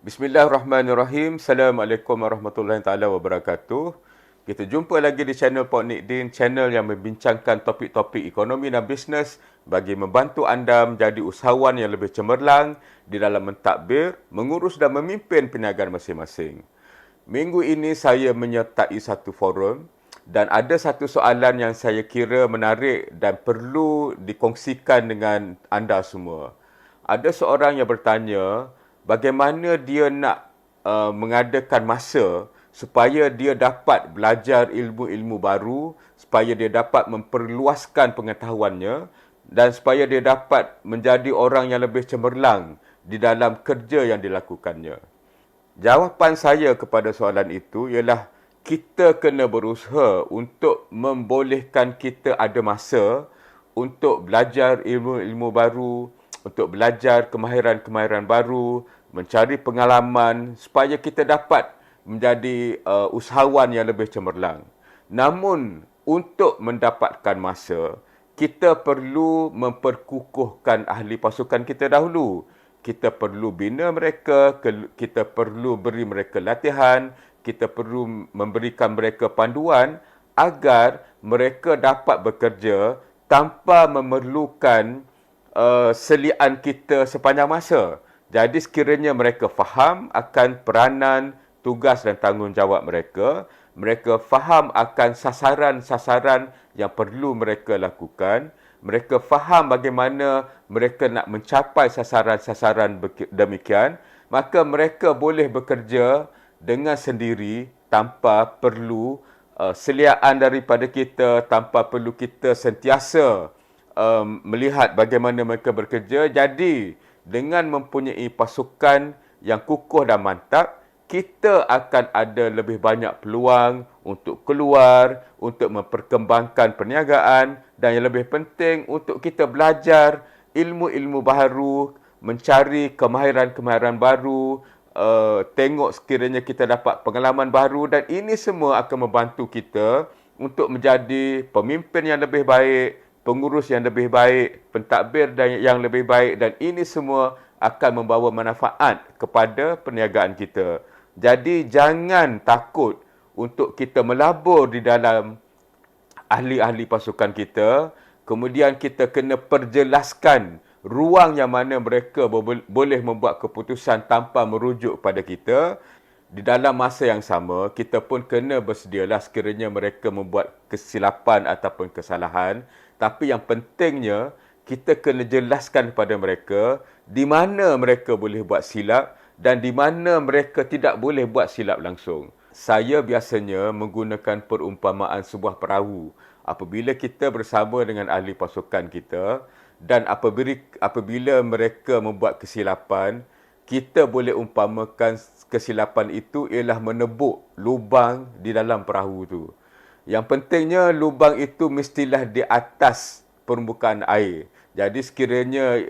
Bismillahirrahmanirrahim. Assalamualaikum warahmatullahi taala wabarakatuh. Kita jumpa lagi di channel Pok Nikdin, channel yang membincangkan topik-topik ekonomi dan bisnes bagi membantu anda menjadi usahawan yang lebih cemerlang di dalam mentadbir, mengurus dan memimpin perniagaan masing-masing. Minggu ini saya menyertai satu forum dan ada satu soalan yang saya kira menarik dan perlu dikongsikan dengan anda semua. Ada seorang yang bertanya, bagaimana dia nak mengadakan masa supaya dia dapat belajar ilmu-ilmu baru, supaya dia dapat memperluaskan pengetahuannya dan supaya dia dapat menjadi orang yang lebih cemerlang di dalam kerja yang dilakukannya. Jawapan saya kepada soalan itu ialah kita kena berusaha untuk membolehkan kita ada masa untuk belajar ilmu-ilmu baru, untuk belajar kemahiran-kemahiran baru, mencari pengalaman supaya kita dapat menjadi usahawan yang lebih cemerlang. Namun, untuk mendapatkan masa, kita perlu memperkukuhkan ahli pasukan kita dahulu. Kita perlu bina mereka, kita perlu beri mereka latihan, kita perlu memberikan mereka panduan agar mereka dapat bekerja tanpa memerlukan selian kita sepanjang masa. Jadi sekiranya mereka faham akan peranan, tugas dan tanggungjawab mereka, mereka faham akan sasaran-sasaran yang perlu mereka lakukan, mereka faham bagaimana mereka nak mencapai sasaran-sasaran demikian, maka mereka boleh bekerja dengan sendiri tanpa perlu seliaan daripada kita, tanpa perlu kita sentiasa melihat bagaimana mereka bekerja. Jadi, dengan mempunyai pasukan yang kukuh dan mantap, kita akan ada lebih banyak peluang untuk keluar, untuk memperkembangkan perniagaan dan yang lebih penting untuk kita belajar ilmu-ilmu baru, mencari kemahiran-kemahiran baru, tengok sekiranya kita dapat pengalaman baru dan ini semua akan membantu kita untuk menjadi pemimpin yang lebih baik, pengurus yang lebih baik, pentadbir yang lebih baik dan ini semua akan membawa manfaat kepada perniagaan kita. Jadi jangan takut untuk kita melabur di dalam ahli-ahli pasukan kita, kemudian kita kena perjelaskan ruang yang mana mereka boleh membuat keputusan tanpa merujuk pada kita. Di dalam masa yang sama, kita pun kena bersedialah sekiranya mereka membuat kesilapan ataupun kesalahan. Tapi yang pentingnya, kita kena jelaskan kepada mereka di mana mereka boleh buat silap dan di mana mereka tidak boleh buat silap langsung. Saya biasanya menggunakan perumpamaan sebuah perahu. Apabila kita bersama dengan ahli pasukan kita dan apabila mereka membuat kesilapan, kita boleh umpamakan kesilapan itu ialah menebuk lubang di dalam perahu itu. Yang pentingnya lubang itu mestilah di atas permukaan air. Jadi sekiranya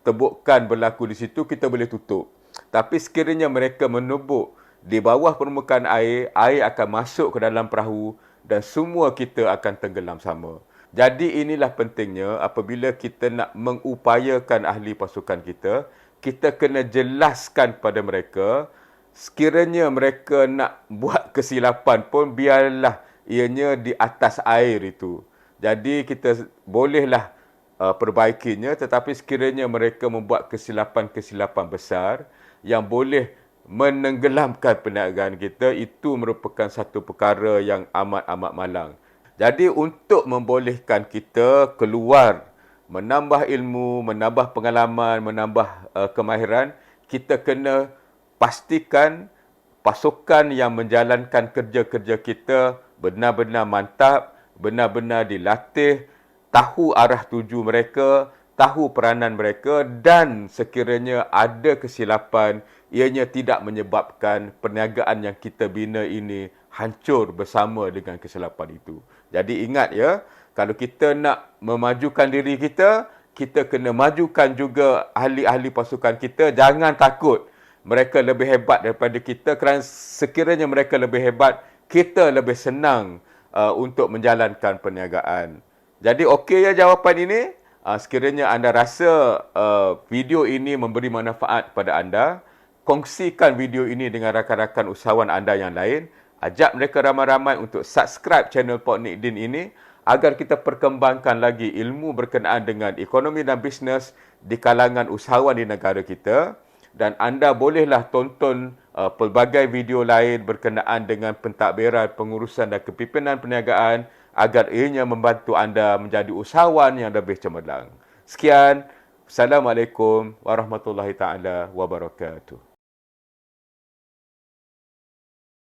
tebukan berlaku di situ, kita boleh tutup. Tapi sekiranya mereka menebuk di bawah permukaan air, air akan masuk ke dalam perahu dan semua kita akan tenggelam sama. Jadi inilah pentingnya apabila kita nak mengupayakan ahli pasukan kita, kita kena jelaskan pada mereka, sekiranya mereka nak buat kesilapan pun biarlah ianya di atas air itu. Jadi kita bolehlah perbaikinya, tetapi sekiranya mereka membuat kesilapan-kesilapan besar yang boleh menenggelamkan perniagaan kita, itu merupakan satu perkara yang amat-amat malang. Jadi untuk membolehkan kita keluar, menambah ilmu, menambah pengalaman, menambah kemahiran, kita kena pastikan pasukan yang menjalankan kerja-kerja kita benar-benar mantap, benar-benar dilatih, tahu arah tuju mereka, tahu peranan mereka dan sekiranya ada kesilapan, ianya tidak menyebabkan perniagaan yang kita bina ini hancur bersama dengan kesilapan itu. Jadi ingat ya, kalau kita nak memajukan diri kita, kita kena majukan juga ahli-ahli pasukan kita. Jangan takut mereka lebih hebat daripada kita kerana sekiranya mereka lebih hebat, kita lebih senang untuk menjalankan perniagaan. Jadi okey ya jawapan ini? Sekiranya anda rasa video ini memberi manfaat kepada anda, kongsikan video ini dengan rakan-rakan usahawan anda yang lain. Ajak mereka ramai-ramai untuk subscribe channel Pok Nikdin ini agar kita perkembangkan lagi ilmu berkenaan dengan ekonomi dan bisnes di kalangan usahawan di negara kita. Dan anda bolehlah tonton pelbagai video lain berkenaan dengan pentadbiran, pengurusan dan kepimpinan perniagaan agar ianya membantu anda menjadi usahawan yang lebih cemerlang. Sekian. Assalamualaikum warahmatullahi taala wabarakatuh.